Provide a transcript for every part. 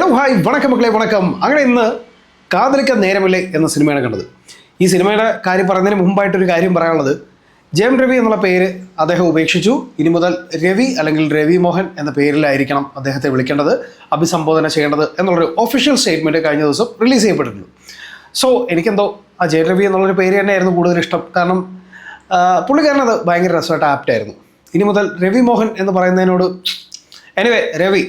Hello hi വണക്കം മക്കളെ വണക്കം. അങ്ങനെ ഇന്ന് കാതലിക്കാൻ നേരമില്ലേ എന്ന സിനിമയാണ് കണ്ടത്. ഈ സിനിമയുടെ കാര്യം പറയുന്നതിന് മുമ്പായിട്ടൊരു കാര്യം പറയാനുള്ളത്, ജയം രവി എന്നുള്ള പേര് അദ്ദേഹം ഉപേക്ഷിച്ചു. ഇനി മുതൽ രവി അല്ലെങ്കിൽ രവി മോഹൻ എന്ന പേരിലായിരിക്കണം അദ്ദേഹത്തെ വിളിക്കേണ്ടത്, അഭിസംബോധന ചെയ്യേണ്ടത് എന്നുള്ളൊരു ഒഫീഷ്യൽ സ്റ്റേറ്റ്മെൻറ്റ് കഴിഞ്ഞ ദിവസം റിലീസ് ചെയ്യപ്പെട്ടിട്ടുണ്ട്. സോ എനിക്കെന്തോ ആ ജയം രവി എന്നുള്ളൊരു പേര് തന്നെയായിരുന്നു കൂടുതൽ ഇഷ്ടം. കാരണം പുള്ളിക്കാരനത് ഭയങ്കര രസമായിട്ട് ആപ്റ്റായിരുന്നു. ഇനി മുതൽ രവി മോഹൻ എന്ന് പറയുന്നതിനോട് anyway Ravi.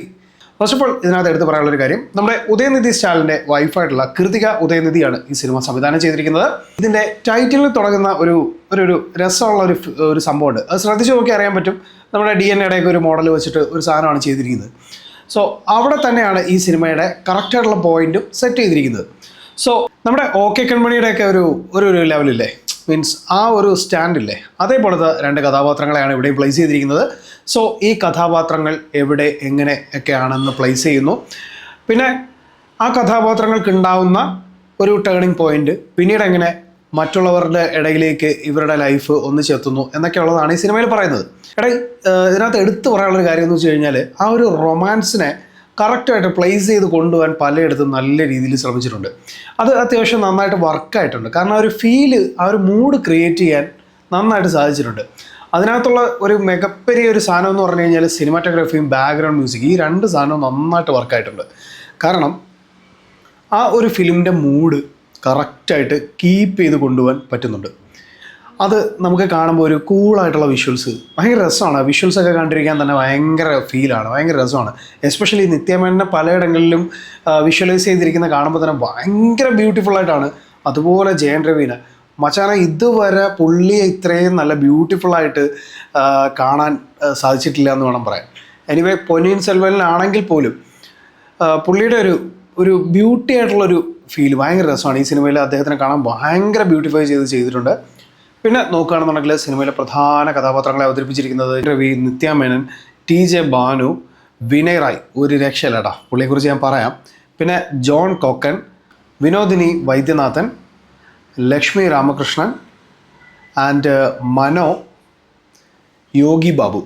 First of all ഇതിനകത്ത് എടുത്ത് പറയാനുള്ളൊരു കാര്യം, നമ്മുടെ ഉദയനിധി സ്റ്റാലിൻ്റെ വൈഫായിട്ടുള്ള കൃതിക ഉദയനിധിയാണ് ഈ സിനിമ സംവിധാനം ചെയ്തിരിക്കുന്നത്. ഇതിൻ്റെ ടൈറ്റിലിൽ തുടങ്ങുന്ന ഒരു രസമുള്ള ഒരു സംഭവമുണ്ട്. അത് ശ്രദ്ധിച്ച് നോക്കി അറിയാൻ പറ്റും. നമ്മുടെ DNA ഒരു മോഡൽ വെച്ചിട്ട് ഒരു സാധനമാണ് ചെയ്തിരിക്കുന്നത്. സോ അവിടെ തന്നെയാണ് ഈ സിനിമയുടെ കറക്റ്റായിട്ടുള്ള പോയിന്റും സെറ്റ് ചെയ്തിരിക്കുന്നത്. സോ നമ്മുടെ OK കൺമണിയുടെയൊക്കെ ഒരു ലെവലില്ലേ, മീൻസ് ആ ഒരു സ്റ്റാൻഡില്ലേ, അതേപോലത്തെ രണ്ട് കഥാപാത്രങ്ങളെയാണ് ഇവിടെ പ്ലേസ് ചെയ്തിരിക്കുന്നത്. സോ ഈ കഥാപാത്രങ്ങൾ എവിടെ എങ്ങനെ ഒക്കെയാണെന്ന് പ്ലേസ് ചെയ്യുന്നു. പിന്നെ ആ കഥാപാത്രങ്ങൾക്ക് ഉണ്ടാവുന്ന ഒരു ടേണിംഗ് പോയിന്റ് പിന്നീട് എങ്ങനെ മറ്റുള്ളവരുടെ ഇടയിലേക്ക് ഇവരുടെ ലൈഫ് ഒന്നിച്ചെത്തുന്നു എന്നൊക്കെയുള്ളതാണ് ഈ സിനിമയിൽ പറയുന്നത്. ഇതിനകത്ത് എടുത്തു പറയാനുള്ളൊരു കാര്യം എന്ന് വെച്ച് കഴിഞ്ഞാൽ, ആ ഒരു റൊമാൻസിനെ കറക്റ്റായിട്ട് പ്ലേസ് ചെയ്ത് കൊണ്ടുപോകാൻ പലയിടത്തും നല്ല രീതിയിൽ ശ്രമിച്ചിട്ടുണ്ട്. അത് അത്യാവശ്യം നന്നായിട്ട് വർക്കായിട്ടുണ്ട്. കാരണം ആ ഒരു ഫീല്, ആ ഒരു മൂഡ് ക്രിയേറ്റ് ചെയ്യാൻ നന്നായിട്ട് സാധിച്ചിട്ടുണ്ട്. അതിനകത്തുള്ള ഒരു മികപ്പരിയ ഒരു സാധനം എന്ന് പറഞ്ഞു കഴിഞ്ഞാൽ സിനിമാറ്റോഗ്രാഫിയും ബാക്ക്ഗ്രൗണ്ട് മ്യൂസിക്, ഈ രണ്ട് സാധനവും നന്നായിട്ട് വർക്കായിട്ടുണ്ട്. കാരണം ആ ഒരു ഫിലിമിൻ്റെ മൂഡ് കറക്റ്റായിട്ട് കീപ്പ് ചെയ്ത് കൊണ്ടുപോകാൻ പറ്റുന്നുണ്ട്. അത് നമുക്ക് കാണുമ്പോൾ ഒരു കൂളായിട്ടുള്ള വിഷ്വൽസ്, ഭയങ്കര രസമാണ്. വിഷ്വൽസൊക്കെ കണ്ടിരിക്കാൻ തന്നെ ഭയങ്കര ഫീലാണ്, ഭയങ്കര രസമാണ്. എസ്പെഷ്യലി നിത്യമേനനെ പലയിടങ്ങളിലും വിഷ്വലൈസ് ചെയ്തിരിക്കുന്ന കാണുമ്പോൾ തന്നെ ഭയങ്കര ബ്യൂട്ടിഫുള്ളായിട്ടാണ്. അതുപോലെ ജയൻ രവീനെ മച്ചാനെ ഇതുവരെ പുള്ളിയെ ഇത്രയും നല്ല ബ്യൂട്ടിഫുള്ളായിട്ട് കാണാൻ സാധിച്ചിട്ടില്ല എന്ന് വേണം പറയാൻ. എനിവേ പൊന്നിയിൻ സെൽവനിലാണെങ്കിൽ പോലും പുള്ളിയുടെ ഒരു ബ്യൂട്ടി ആയിട്ടുള്ളൊരു ഫീൽ ഭയങ്കര രസമാണ്. ഈ സിനിമയിൽ അദ്ദേഹത്തിനെ കാണാൻ ഭയങ്കര ബ്യൂട്ടിഫൈ ചെയ്തിട്ടുണ്ട്. പിന്നെ നോക്കുകയാണെന്നുണ്ടെങ്കിൽ സിനിമയിലെ പ്രധാന കഥാപാത്രങ്ങളെ അവതരിപ്പിച്ചിരിക്കുന്നത് രവി, നിത്യമേനൻ, TJ ബാനു, വിനയ് റായ്, ഒരു രക്ഷയില്ലടാ, പുള്ളിയെക്കുറിച്ച് ഞാൻ പറയാം. പിന്നെ ജോൺ കോക്കൻ, വിനോദിനി വൈദ്യനാഥൻ, ലക്ഷ്മി രാമകൃഷ്ണൻ ആൻഡ് മനോ, യോഗി ബാബു.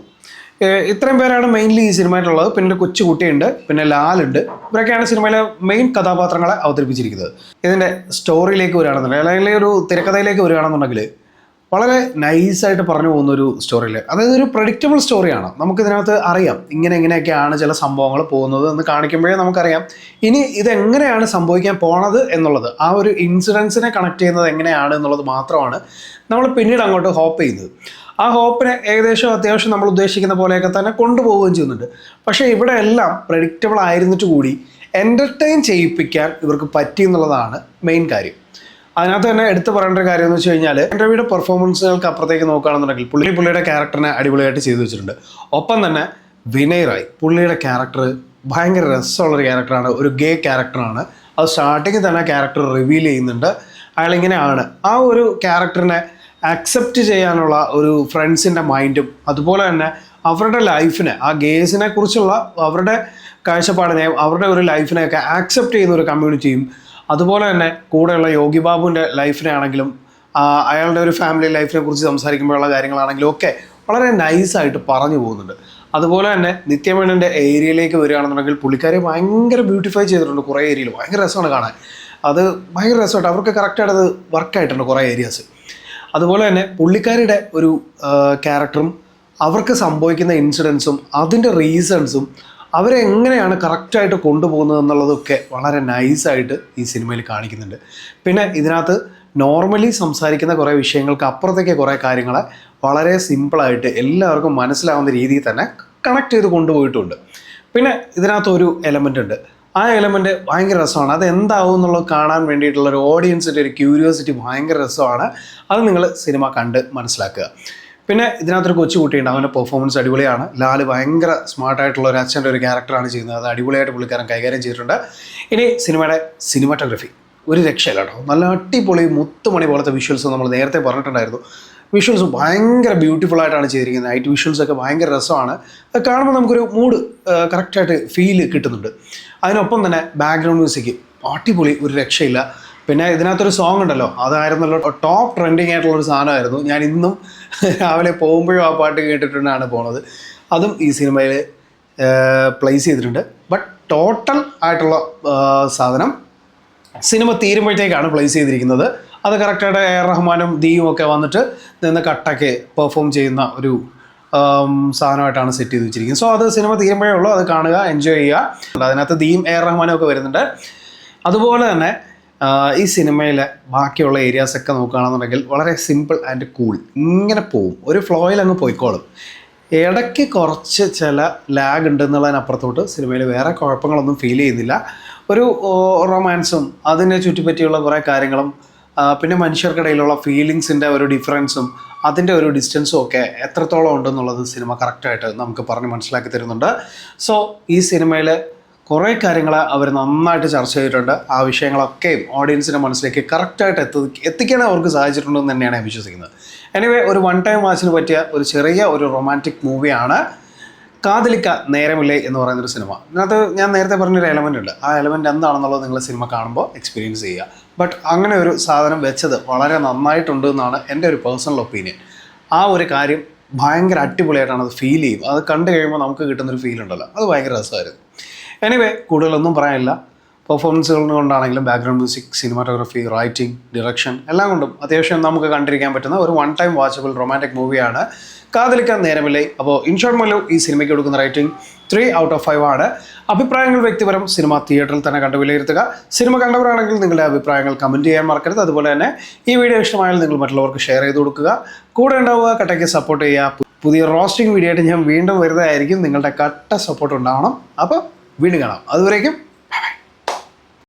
ഇത്രയും പേരാണ് മെയിൻലി ഈ സിനിമയിലുള്ളത്. പിന്നെ ഒരു കൊച്ചുകുട്ടിയുണ്ട്, പിന്നെ ലാലുണ്ട്. ഇവരൊക്കെയാണ് സിനിമയിലെ മെയിൻ കഥാപാത്രങ്ങളെ അവതരിപ്പിച്ചിരിക്കുന്നത്. ഇതിൻ്റെ സ്റ്റോറിയിലേക്ക് വരികയാണെന്നുണ്ടെങ്കിൽ, അല്ലെങ്കിൽ ഒരു തിരക്കഥയിലേക്ക് വരികയാണെന്നുണ്ടെങ്കിൽ, വളരെ നൈസായിട്ട് പറഞ്ഞു പോകുന്നൊരു സ്റ്റോറിയിൽ, അതായത് ഒരു പ്രഡിക്റ്റബിൾ സ്റ്റോറിയാണ്. നമുക്കിതിനകത്ത് അറിയാം ഇങ്ങനെയൊക്കെയാണ് ചില സംഭവങ്ങൾ പോകുന്നത് എന്ന് കാണിക്കുമ്പോഴേ നമുക്കറിയാം ഇനി ഇതെങ്ങനെയാണ് സംഭവിക്കാൻ പോണത് എന്നുള്ളത്. ആ ഒരു ഇൻസിഡൻസിനെ കണക്ട് ചെയ്യുന്നത് എങ്ങനെയാണ് എന്നുള്ളത് മാത്രമാണ് നമ്മൾ പിന്നീട് അങ്ങോട്ട് ഹോപ്പ് ചെയ്യുന്നത്. ആ ഹോപ്പിനെ ഏകദേശം അത്യാവശ്യം നമ്മൾ ഉദ്ദേശിക്കുന്ന പോലെയൊക്കെ തന്നെ കൊണ്ടുപോവുകയും ചെയ്യുന്നുണ്ട്. പക്ഷേ ഇവിടെ എല്ലാം പ്രഡിക്റ്റബിൾ ആയിരുന്നിട്ട് കൂടി എൻ്റർടൈൻ ചെയ്യിപ്പിക്കാൻ ഇവർക്ക് പറ്റി എന്നുള്ളതാണ് മെയിൻ കാര്യം. അതിനകത്ത് തന്നെ എടുത്ത് പറയേണ്ട ഒരു കാര്യം എന്ന് വെച്ച് കഴിഞ്ഞാൽ, രവിയുടെ പെർഫോമൻസുകൾക്ക് അപ്പുറത്തേക്ക് നോക്കുകയാണെന്നുണ്ടെങ്കിൽ പുള്ളിയുടെ ക്യാരക്ടറിനെ അടിപൊളിയായിട്ട് ചെയ്തു വെച്ചിട്ടുണ്ട്. ഒപ്പം തന്നെ വിനയ് റായ്, പുള്ളിയുടെ ക്യാരക്ടർ ഭയങ്കര രസമുള്ളൊരു ക്യാരക്ടറാണ്, ഒരു ഗേ ക്യാരക്ടറാണ്. അത് സ്റ്റാർട്ടിങ്ങിൽ തന്നെ ക്യാരക്ടർ റിവീൽ ചെയ്യുന്നുണ്ട്. അയാളിങ്ങനെയാണ്. ആ ഒരു ക്യാരക്ടറിനെ അക്സെപ്റ്റ് ചെയ്യാനുള്ള ഒരു ഫ്രണ്ട്സിൻ്റെ മൈൻഡും, അതുപോലെ തന്നെ അവരുടെ ലൈഫിനെ, ആ ഗേസിനെ കുറിച്ചുള്ള അവരുടെ കാഴ്ചപ്പാടിനെയും അവരുടെ ഒരു ലൈഫിനെയൊക്കെ ആക്സെപ്റ്റ് ചെയ്യുന്ന ഒരു കമ്മ്യൂണിറ്റിയും, അതുപോലെ തന്നെ കൂടെയുള്ള യോഗി ബാബുവിൻ്റെ ലൈഫിനെ ആണെങ്കിലും അയാളുടെ ഒരു ഫാമിലി ലൈഫിനെ കുറിച്ച് സംസാരിക്കുമ്പോഴുള്ള കാര്യങ്ങളാണെങ്കിലും ഒക്കെ വളരെ നൈസായിട്ട് പറഞ്ഞു പോകുന്നുണ്ട്. അതുപോലെ തന്നെ നിത്യമേനൻ്റെ ഏരിയയിലേക്ക് വരികയാണെന്നുണ്ടെങ്കിൽ പുള്ളിക്കാരെ ഭയങ്കര ബ്യൂട്ടിഫൈ ചെയ്തിട്ടുണ്ട്. കുറേ ഏരിയയിൽ ഭയങ്കര രസമാണ് കാണാൻ. അത് ഭയങ്കര രസമായിട്ട് അവർക്ക് കറക്റ്റായിട്ട് അത് വർക്കായിട്ടുണ്ട് കുറേ ഏരിയാസ്. അതുപോലെ തന്നെ പുള്ളിക്കാരുടെ ഒരു ക്യാരക്ടറും അവർക്ക് സംഭവിക്കുന്ന ഇൻസിഡൻസും അതിൻ്റെ റീസൺസും അവരെങ്ങനെയാണ് കറക്റ്റായിട്ട് കൊണ്ടുപോകുന്നത് എന്നുള്ളതൊക്കെ വളരെ നൈസായിട്ട് ഈ സിനിമയിൽ കാണിക്കുന്നുണ്ട്. പിന്നെ ഇതിനകത്ത് നോർമലി സംസാരിക്കുന്ന കുറേ വിഷയങ്ങൾക്ക് അപ്പുറത്തേക്ക് കുറേ കാര്യങ്ങളെ വളരെ സിമ്പിളായിട്ട് എല്ലാവർക്കും മനസ്സിലാവുന്ന രീതിയിൽ തന്നെ കണക്ട് ചെയ്ത് കൊണ്ടുപോയിട്ടുണ്ട്. പിന്നെ ഇതിനകത്തൊരു എലമെൻ്റ് ഉണ്ട്. ആ എലമെൻറ്റ് ഭയങ്കര രസമാണ്. അത് എന്താവും എന്നുള്ളത് കാണാൻ വേണ്ടിയിട്ടുള്ള ഒരു ഓഡിയൻസിൻ്റെ ഒരു ക്യൂരിയോസിറ്റി ഭയങ്കര രസമാണ്. അത് നിങ്ങൾ സിനിമ കണ്ട് മനസ്സിലാക്കുക. പിന്നെ ഇതിനകത്തൊരു കൊച്ചുകുട്ടിയുണ്ട്, അവൻ്റെ പെർഫോമൻസ് അടിപൊളിയാണ്. ലാല് ഭയങ്കര സ്മാർട്ടായിട്ടുള്ള ഒരു അച്ഛൻ്റെ ഒരു ക്യാരക്ടറാണ് ചെയ്യുന്നത്. അത് അടിപൊളിയായിട്ട് പുള്ളിക്കാരൻ കൈകാര്യം ചെയ്തിട്ടുണ്ട്. ഇനി സിനിമയുടെ സിനിമാറ്റോഗ്രഫി ഒരു രക്ഷയില്ല കേട്ടോ. നല്ല അടിപൊളി മുത്തുമണി പോലത്തെ വിഷ്വൽസ് നമ്മൾ നേരത്തെ പറഞ്ഞിട്ടുണ്ടായിരുന്നു. വിഷ്വൽസ് ഭയങ്കര ബ്യൂട്ടിഫുള്ളായിട്ടാണ് ചെയ്തിരിക്കുന്നത്. നൈറ്റ് വിഷ്വൽസൊക്കെ ഭയങ്കര രസമാണ്. അത് കാണുമ്പോൾ നമുക്കൊരു മൂഡ് കറക്റ്റായിട്ട് ഫീല് കിട്ടുന്നുണ്ട്. അതിനൊപ്പം തന്നെ ബാക്ക്ഗ്രൗണ്ട് മ്യൂസിക് അടിപൊളി, ഒരു രക്ഷയില്ല. പിന്നെ ഇതിനകത്തൊരു സോങ് ഉണ്ടല്ലോ, അതായിരുന്നല്ലോ ടോപ്പ് ട്രെൻഡിങ് ആയിട്ടുള്ളൊരു സാധനമായിരുന്നു. ഞാൻ ഇന്നും രാവിലെ പോകുമ്പോഴും ആ പാട്ട് കേട്ടിട്ടാണ് പോണത്. അതും ഈ സിനിമയിൽ പ്ലേസ് ചെയ്തിട്ടുണ്ട്. ബട്ട് ടോട്ടൽ ആയിട്ടുള്ള സാധനം സിനിമ തീരുമ്പോഴത്തേക്കാണ് പ്ലേസ് ചെയ്തിരിക്കുന്നത്. അത് കറക്റ്റായിട്ട് AR റഹ്മാനും ദിയും ഒക്കെ വന്നിട്ട് നിന്ന് കട്ടയ്ക്ക് പെർഫോം ചെയ്യുന്ന ഒരു സാധനമായിട്ടാണ് സെറ്റ് ചെയ്ത് വെച്ചിരിക്കുന്നത്. സോ അത് സിനിമ തീരുമ്പോഴേ ഉള്ളൂ, അത് കാണുക, എൻജോയ് ചെയ്യുക. അതിനകത്ത് ദിയും AR റഹ്മാനും ഒക്കെ വരുന്നുണ്ട്. അതുപോലെ തന്നെ ഈ സിനിമയിലെ ബാക്കിയുള്ള ഏരിയാസൊക്കെ നോക്കുകയാണെന്നുണ്ടെങ്കിൽ വളരെ സിമ്പിൾ ആൻഡ് കൂൾ, ഇങ്ങനെ പോവും, ഒരു ഫ്ലോയിൽ അങ്ങ് പോയിക്കോളും. ഇടയ്ക്ക് കുറച്ച് ചില ലാഗ് ഉണ്ടെന്നുള്ളതിനപ്പുറത്തോട്ട് സിനിമയിൽ വേറെ കുഴപ്പങ്ങളൊന്നും ഫീൽ ചെയ്യുന്നില്ല. ഒരു റൊമാൻസും അതിനെ ചുറ്റിപ്പറ്റിയുള്ള കുറേ കാര്യങ്ങളും പിന്നെ മനുഷ്യർക്കിടയിലുള്ള ഫീലിങ്സിൻ്റെ ഒരു ഡിഫറൻസും അതിൻ്റെ ഒരു ഡിസ്റ്റൻസും ഒക്കെ എത്രത്തോളം ഉണ്ടെന്നുള്ളത് സിനിമ കറക്റ്റായിട്ട് നമുക്ക് പറഞ്ഞ് മനസ്സിലാക്കി തരുന്നുണ്ട്. സോ ഈ സിനിമയിൽ കുറേ കാര്യങ്ങൾ അവർ നന്നായിട്ട് ചർച്ച ചെയ്തിട്ടുണ്ട്. ആ വിഷയങ്ങളൊക്കെയും ഓഡിയൻസിൻ്റെ മനസ്സിലേക്ക് കറക്റ്റായിട്ട് എത്തിക്കാൻ അവർക്ക് സാധിച്ചിട്ടുണ്ടെന്ന് തന്നെയാണ് ഞാൻ വിശ്വസിക്കുന്നത്. എനിവേ, ഒരു വൺ ടൈം വാച്ചിന് പറ്റിയ ഒരു ചെറിയ ഒരു റൊമാൻറ്റിക് മൂവിയാണ് കാതലിക്ക നേരമില്ലേ എന്ന് പറയുന്നൊരു സിനിമ. അതിനകത്ത് ഞാൻ നേരത്തെ പറഞ്ഞൊരു എലമെൻ്റ് ഉണ്ട്. ആ എലമെൻ്റ് എന്താണെന്നുള്ളത് നിങ്ങൾ സിനിമ കാണുമ്പോൾ എക്സ്പീരിയൻസ് ചെയ്യുക. ബട്ട് അങ്ങനെ ഒരു സാധനം വെച്ചത് വളരെ നന്നായിട്ടുണ്ട് എന്നാണ് എൻ്റെ ഒരു പേഴ്സണൽ ഒപ്പീനിയൻ. ആ ഒരു കാര്യം ഭയങ്കര അടിപൊളിയായിട്ടാണ് അത് ഫീൽ ചെയ്യും. അത് കണ്ടു കഴിയുമ്പോൾ നമുക്ക് കിട്ടുന്നൊരു ഫീൽ ഉണ്ടല്ലോ, അത് ഭയങ്കര രസമായിരുന്നു. എനിവേ, കൂടുതലൊന്നും പറയാനില്ല. പെർഫോമൻസുകൾ കൊണ്ടാണെങ്കിലും background music, cinematography, writing, direction എല്ലാം കൊണ്ടും അത്യാവശ്യം നമുക്ക് കണ്ടിരിക്കാൻ പറ്റുന്ന ഒരു വൺ ടൈം വാച്ചബിൾ റൊമാൻറ്റിക് മൂവിയാണ് കാതലിക്കാൻ നേരമില്ലേ. അപ്പോൾ ഇൻ ഷോർട്ട് മല്ലു ഈ സിനിമയ്ക്ക് കൊടുക്കുന്ന റേറ്റിംഗ് 3 out of 5 ആണ്. അഭിപ്രായങ്ങൾ വ്യക്തിപരം, സിനിമ തിയേറ്ററിൽ തന്നെ കണ്ട് വിലയിരുത്തുക. സിനിമ കണ്ടവരാണെങ്കിൽ നിങ്ങളുടെ അഭിപ്രായങ്ങൾ കമൻറ്റ് ചെയ്യാൻ മറക്കരുത്. അതുപോലെ തന്നെ ഈ വീഡിയോ ഇഷ്ടമായാൽ നിങ്ങൾ മറ്റുള്ളവർക്ക് ഷെയർ ചെയ്ത് കൊടുക്കുക. കൂടെ ഉണ്ടാവുക, കട്ടയ്ക്ക് സപ്പോർട്ട് ചെയ്യുക. പുതിയ റോസ്റ്റിംഗ് വീഡിയോ ആയിട്ട് ഞാൻ വീണ്ടും വരുന്നതായിരിക്കും. നിങ്ങളുടെ കട്ട സപ്പോർട്ട് ഉണ്ടാവണം. അപ്പോൾ വീണ്ടും കാണാം. അതുവരേക്കും